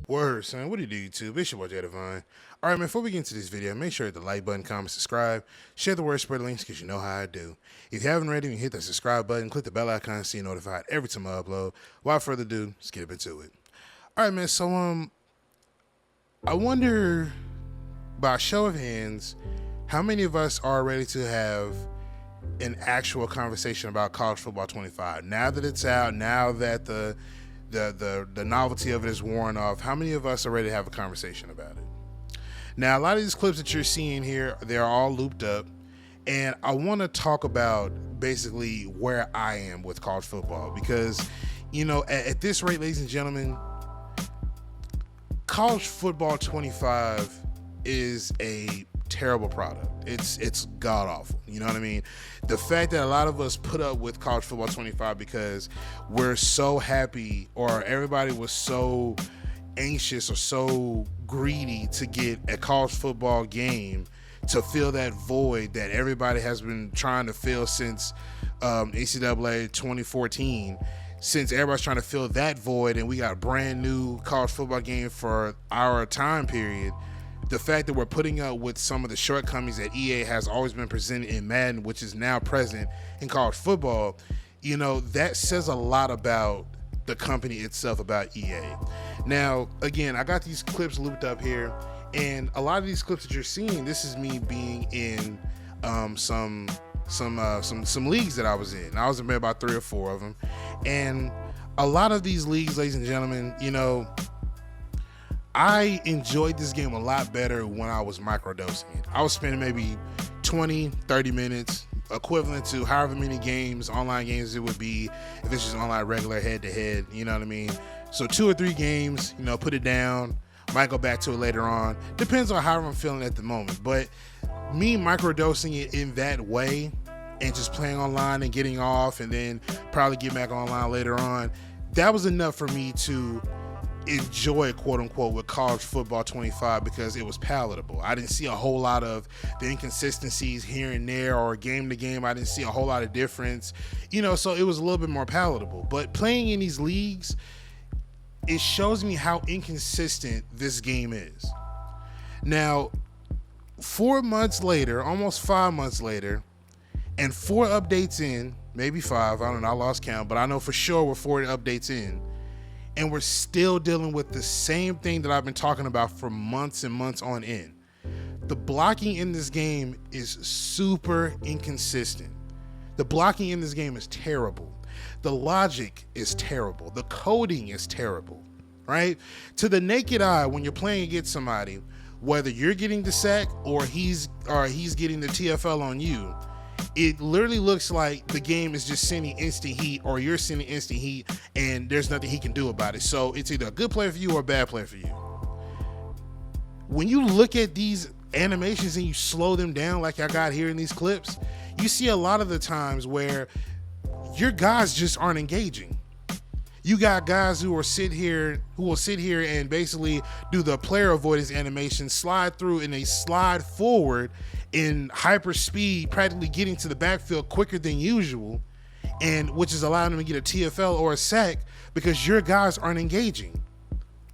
Word, son. What do you do, YouTube? It's your boy, Jay Divine. All right, man, before we get into this video, make sure to hit the like button, comment, subscribe, share the word, spread the links, because you know how I do. If you haven't already, you hit that subscribe button, click the bell icon so you're notified every time I upload. Without further ado, let's get into it. All right, man, so, I wonder, by a show of hands, how many of us are ready to have an actual conversation about college football 25? Now that it's out, now that the novelty of it is worn off, how many of us are ready to have a conversation about it? Now, a lot of these clips that you're seeing here, they're all looped up, and I want to talk about basically where I am with college football because, you know, at this rate, ladies and gentlemen, college football 25 is a terrible product. It's god awful. You know what I mean? The fact that a lot of us put up with college football 25 because we're so happy, or everybody was so anxious or so greedy to get a college football game to fill that void that everybody has been trying to fill since NCAA 2014. Since everybody's trying to fill that void and we got a brand new college football game for our time period, the fact that we're putting up with some of the shortcomings that EA has always been presented in Madden, which is now present in college football, you know, that says a lot about the company itself, about EA. Now, again, I got these clips looped up here, and a lot of these clips that you're seeing, this is me being in some leagues that I was in. I was in about 3 or 4 of them, and a lot of these leagues, ladies and gentlemen, you know, I enjoyed this game a lot better when I was microdosing it. I was spending maybe 20, 30 minutes, equivalent to however many games, online games it would be if it's just online regular head-to-head, you know what I mean? So 2 or 3 games, you know, put it down, might go back to it later on. Depends on how I'm feeling at the moment. But me microdosing it in that way and just playing online and getting off and then probably get back online later on, that was enough for me to enjoy, quote unquote, with college football 25 because it was palatable. I didn't see a whole lot of the inconsistencies here and there, or game to game I didn't see a whole lot of difference, you know, so it was a little bit more palatable. But playing in these leagues, it shows me how inconsistent this game is. Now, 4 months later, almost 5 months later, and 4 updates in, maybe 5, I don't know, I lost count, but I know for sure we're 4 updates in, and we're still dealing with the same thing that I've been talking about for months and months on end. The blocking in this game is super inconsistent. The blocking in this game is terrible. The logic is terrible. The coding is terrible, right? To the naked eye, when you're playing against somebody, whether you're getting the sack or he's getting the TFL on you, it literally looks like the game is just sending instant heat, or you're sending instant heat, and there's nothing he can do about it. So it's either a good play for you or a bad play for you. When you look at these animations and you slow them down like I got here in these clips, you see a lot of the times where your guys just aren't engaging. You got guys who will sit here and basically do the player avoidance animation, slide through, and they slide forward in hyper speed, practically getting to the backfield quicker than usual, and which is allowing them to get a TFL or a sack because your guys aren't engaging.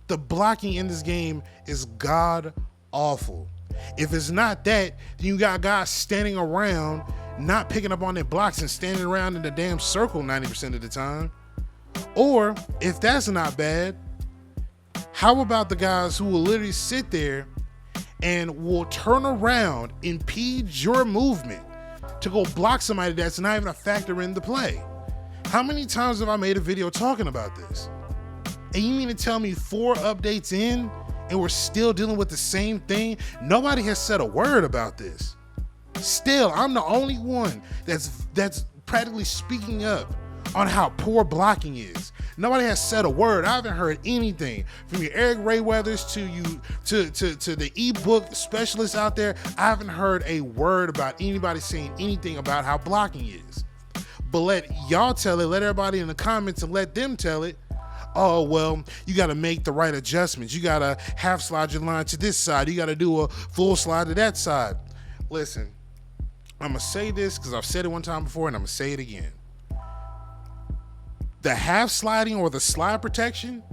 The blocking in this game is god awful. If it's not that, then you got guys standing around, not picking up on their blocks and standing around in the damn circle 90% of the time. Or if that's not bad, how about the guys who will literally sit there and will turn around, impede your movement to go block somebody that's not even a factor in the play? How many times have I made a video talking about this? And you mean to tell me 4 updates in and we're still dealing with the same thing? Nobody has said a word about this. Still, I'm the only one that's practically speaking up on how poor blocking is. Nobody has said a word. I haven't heard anything from your Eric Rayweathers to the ebook specialists out there. I haven't heard a word about anybody saying anything about how blocking is. But let y'all tell it. Let everybody in the comments and let them tell it. Oh, well, you got to make the right adjustments. You got to half slide your line to this side. You got to do a full slide to that side. Listen, I'm going to say this because I've said it one time before and I'm going to say it again. The half sliding or the slide protection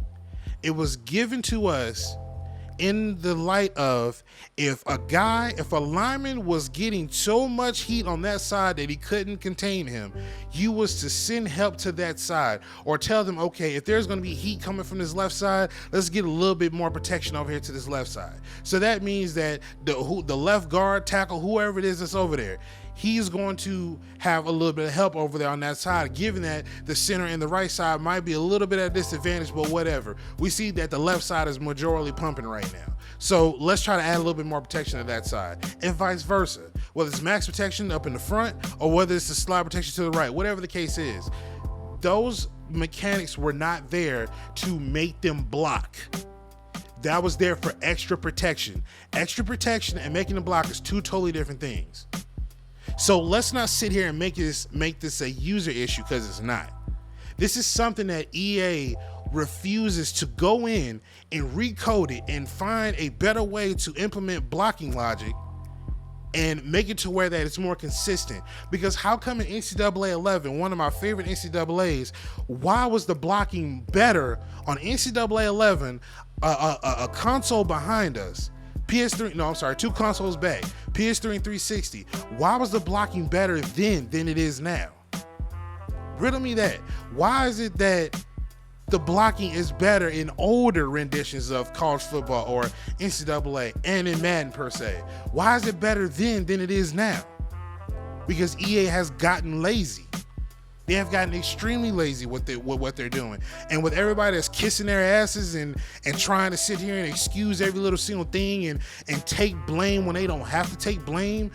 It was given to us in the light of if a lineman was getting so much heat on that side that he couldn't contain him, you was to send help to that side or tell them, okay, if there's going to be heat coming from this left side, let's get a little bit more protection over here to this left side. So that means that the left guard, tackle, whoever it is that's over there, he's going to have a little bit of help over there on that side, given that the center and the right side might be a little bit at a disadvantage, but whatever. We see that the left side is majorly pumping right now. So let's try to add a little bit more protection to that side, and vice versa. Whether it's max protection up in the front or whether it's the slide protection to the right, whatever the case is, those mechanics were not there to make them block. That was there for extra protection. Extra protection and making them block is two totally different things. So let's not sit here and make this a user issue, because it's not. This is something that EA refuses to go in and recode it and find a better way to implement blocking logic and make it to where that it's more consistent. Because how come in NCAA 11, one of my favorite NCAAs, why was the blocking better on NCAA 11, a console behind us, PS3, no, I'm sorry, 2 consoles back, PS3 and 360. Why was the blocking better then than it is now? Riddle me that. Why is it that the blocking is better in older renditions of college football or NCAA and in Madden per se? Why is it better then than it is now? Because EA has gotten lazy. They have gotten extremely lazy with what they're doing. And with everybody that's kissing their asses and trying to sit here and excuse every little single thing and take blame when they don't have to take blame,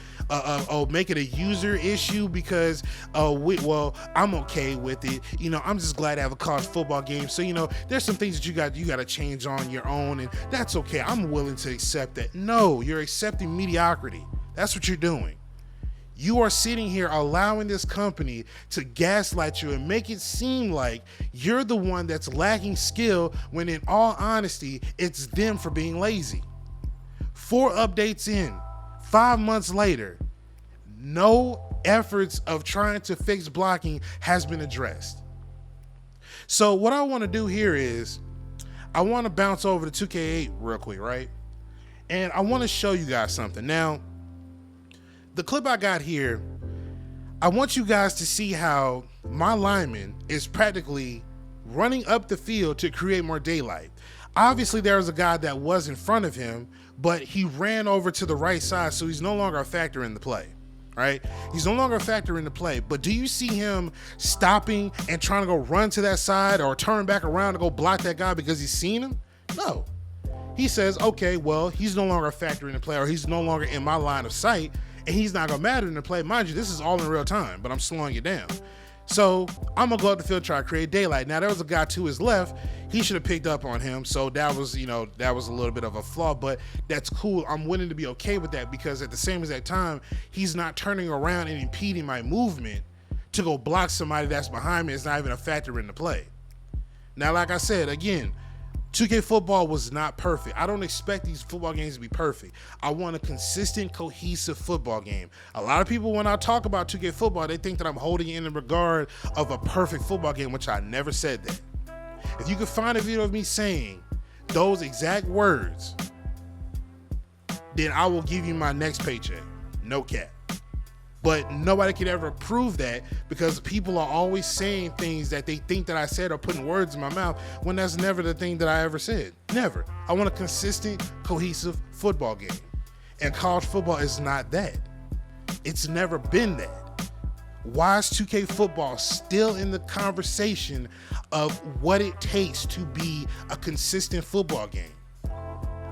or make it a user issue because, I'm okay with it. You know, I'm just glad to have a college football game. So, you know, there's some things that you got to change on your own, and that's okay. I'm willing to accept that. No, you're accepting mediocrity. That's what you're doing. You are sitting here allowing this company to gaslight you and make it seem like you're the one that's lacking skill, when in all honesty, it's them for being lazy. 4 updates in, 5 months later, no efforts of trying to fix blocking has been addressed. So what I want to do here is I want to bounce over to 2K8 real quick, right? And I want to show you guys something. Now, the clip I got here, I want you guys to see how my lineman is practically running up the field to create more daylight. Obviously, there was a guy that was in front of him, but he ran over to the right side, so he's no longer a factor in the play, right? He's no longer a factor in the play, but do you see him stopping and trying to go run to that side or turn back around to go block that guy because he's seen him? No. He says, okay, well, he's no longer a factor in the play, or he's no longer in my line of sight, and he's not gonna matter in the play. Mind you, this is all in real time, but I'm slowing it down. So I'm gonna go up the field, try to create daylight. Now there was a guy to his left, he should have picked up on him. So that was, that was a little bit of a flaw, but that's cool. I'm willing to be okay with that, because at the same exact time, he's not turning around and impeding my movement to go block somebody that's behind me. It's not even a factor in the play. Now, like I said, again, 2K football was not perfect. I don't expect these football games to be perfect. I want a consistent, cohesive football game. A lot of people, when I talk about 2K football, they think that I'm holding it in the regard of a perfect football game, which I never said that. If you could find a video of me saying those exact words, then I will give you my next paycheck. No cap. But nobody could ever prove that, because people are always saying things that they think that I said or putting words in my mouth when that's never the thing that I ever said. Never. I want a consistent, cohesive football game. And college football is not that. It's never been that. Why is 2K football still in the conversation of what it takes to be a consistent football game?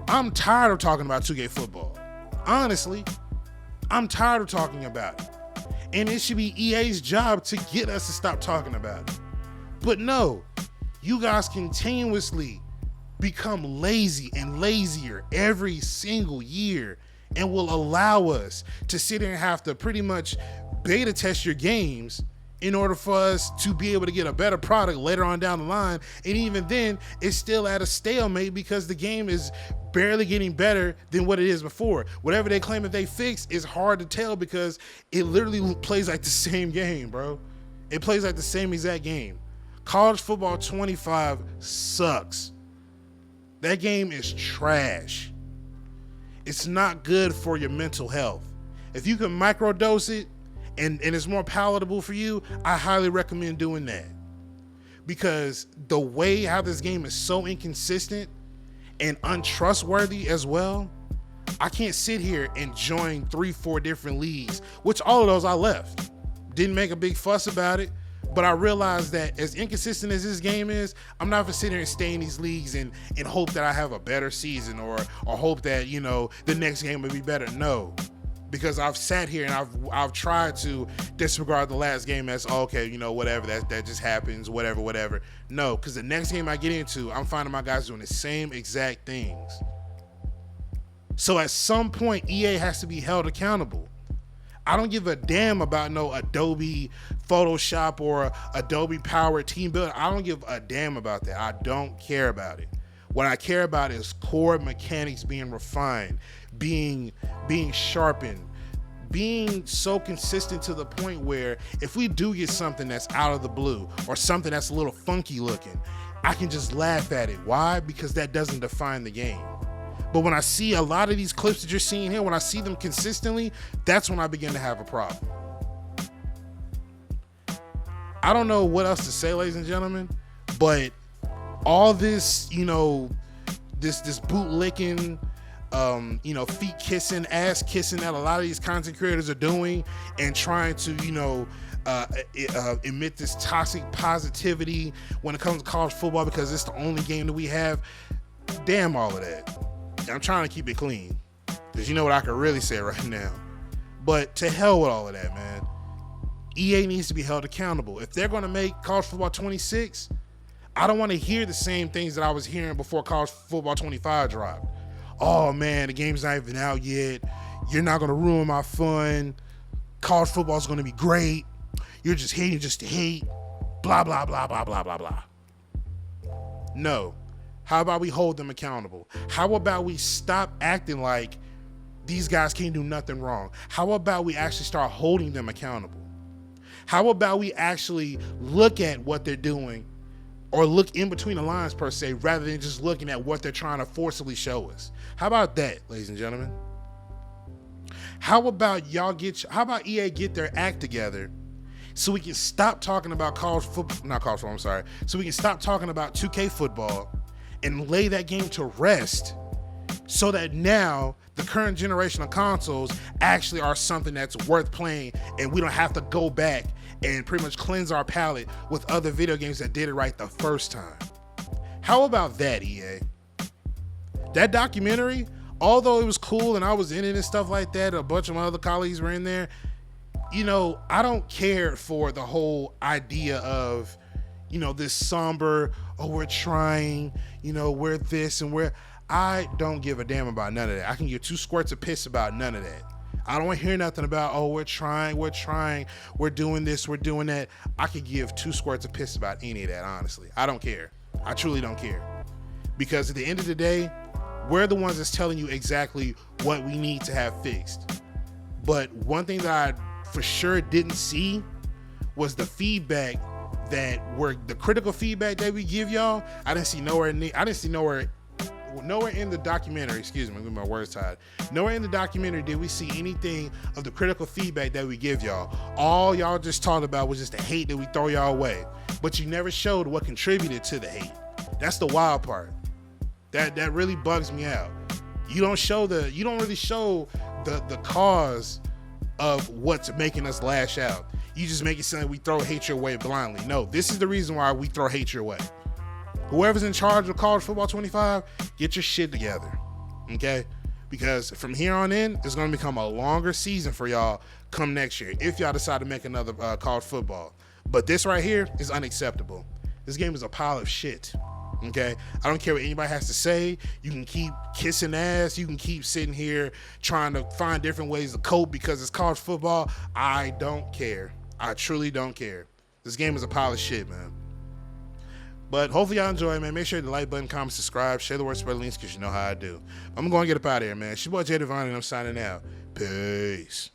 I'm tired of talking about 2K football. Honestly, I'm tired of talking about it. And it should be EA's job to get us to stop talking about it. But no, you guys continuously become lazy and lazier every single year, and will allow us to sit here and have to pretty much beta test your games in order for us to be able to get a better product later on down the line. And even then, it's still at a stalemate, because the game is barely getting better than what it is before. Whatever they claim that they fixed is hard to tell, because it literally plays like the same game, bro. It plays like the same exact game. College football 25 sucks. That game is trash. It's not good for your mental health. If you can microdose it and it's more palatable for you, I highly recommend doing that. Because the way how this game is so inconsistent and untrustworthy as well, I can't sit here and join 3-4 different leagues, which all of those I left. Didn't make a big fuss about it, but I realized that as inconsistent as this game is, I'm not gonna sit here and stay in these leagues and hope that I have a better season or hope that, you know, the next game will be better. No, because I've sat here and I've tried to disregard the last game as, oh, okay, you know, whatever, that just happens, whatever. No, because the next game I get into, I'm finding my guys doing the same exact things. So at some point, EA has to be held accountable. I don't give a damn about no Adobe Photoshop or Adobe Power Team Builder. I don't give a damn about that. I don't care about it. What I care about is core mechanics being refined, being sharpened, being so consistent to the point where if we do get something that's out of the blue or something that's a little funky looking, I can just laugh at it. Why? Because that doesn't define the game. But when I see a lot of these clips that you're seeing here, when I see them consistently, that's when I begin to have a problem. I don't know what else to say, ladies and gentlemen, but all this, you know, this bootlicking, you know, feet kissing, ass kissing that a lot of these content creators are doing and trying to, you know, emit this toxic positivity when it comes to college football because it's the only game that we have. Damn all of that. I'm trying to keep it clean because you know what I can really say right now. But to hell with all of that, man. EA needs to be held accountable. If they're going to make College Football 26, I don't want to hear the same things that I was hearing before College Football 25 dropped. Oh, man, the game's not even out yet. You're not going to ruin my fun. College football is going to be great. You're just hating just to hate. Blah, blah, blah, blah, blah, blah, blah. No. How about we hold them accountable? How about we stop acting like these guys can't do nothing wrong? How about we actually start holding them accountable? How about we actually look at what they're doing or look in between the lines per se, rather than just looking at what they're trying to forcibly show us? How about that, ladies and gentlemen? How about EA get their act together so we can stop talking about so we can stop talking about 2K football and lay that game to rest so that now the current generation of consoles actually are something that's worth playing and we don't have to go back and pretty much cleanse our palate with other video games that did it right the first time. How about that, EA? That documentary, although it was cool and I was in it and stuff like that, a bunch of my other colleagues were in there, you know, I don't care for the whole idea of, you know, this somber, oh, we're trying, you know, we're this and I don't give a damn about none of that. I can give 2 squirts of piss about none of that. I don't want to hear nothing about, oh, we're trying, we're doing this, we're doing that. I could give 2 squirts of piss about any of that, honestly. I don't care. I truly don't care. Because at the end of the day, we're the ones that's telling you exactly what we need to have fixed. But one thing that I for sure didn't see was the feedback the critical feedback that we give y'all. I didn't see nowhere in the documentary, excuse me, with my words tied. Nowhere in the documentary did we see anything of the critical feedback that we give y'all. All y'all just talked about was just the hate that we throw y'all away. But you never showed what contributed to the hate. That's the wild part. That really bugs me out. You don't really show the cause of what's making us lash out. You just make it sound like we throw hate your way blindly. No, this is the reason why we throw hate your way. Whoever's in charge of College Football 25, get your shit together, okay? Because from here on in, it's going to become a longer season for y'all come next year if y'all decide to make another college football. But this right here is unacceptable. This game is a pile of shit, okay? I don't care what anybody has to say. You can keep kissing ass. You can keep sitting here trying to find different ways to cope because it's college football. I don't care. I truly don't care. This game is a pile of shit, man. But hopefully y'all enjoy, man. Make sure to like button, comment, subscribe, share the word, spread the links, because you know how I do. I'm going to get up out of here, man. It's your boy Jay Devine, and I'm signing out. Peace.